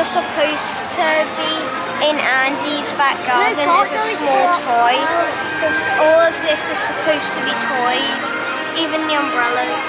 you're supposed to be in Andy's back garden. There's a small toy. All of this is supposed to be toys, even the umbrellas.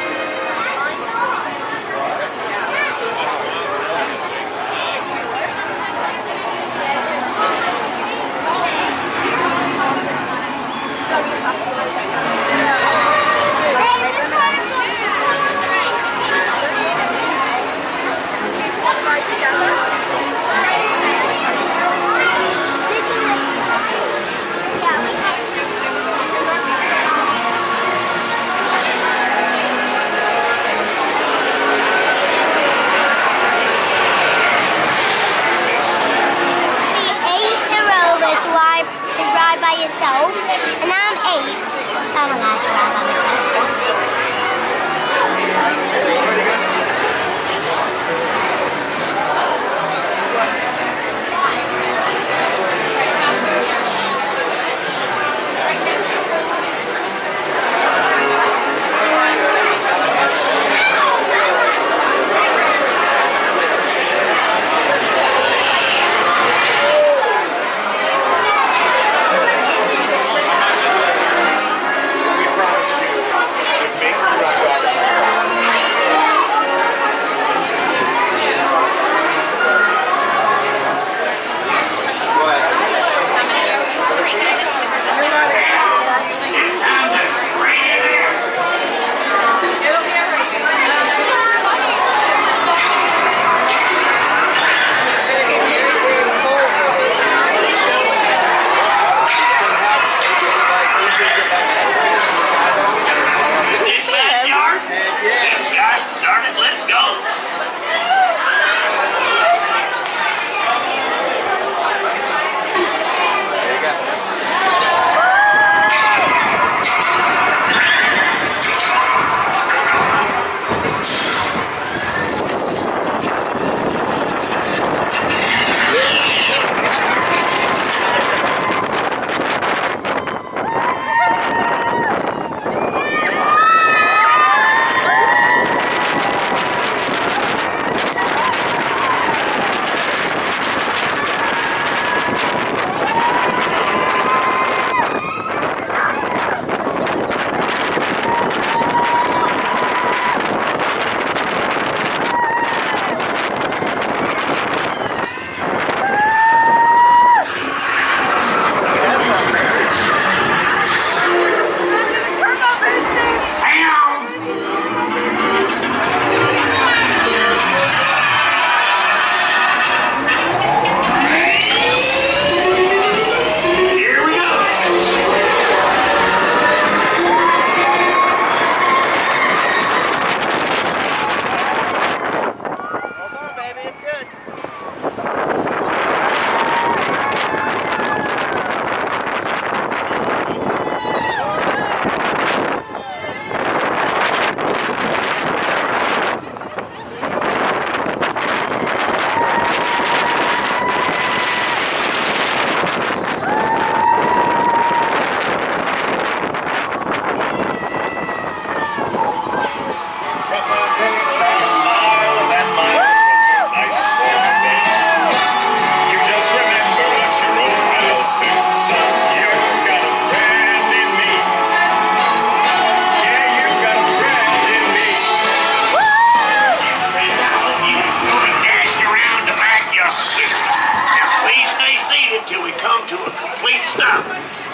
To ride by yourself, and I'm 8, so I'm allowed to ride by myself.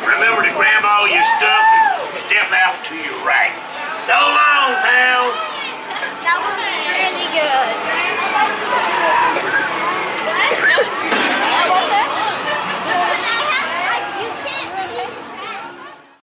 Remember to grab all your stuff and step out to your right. So long, pals.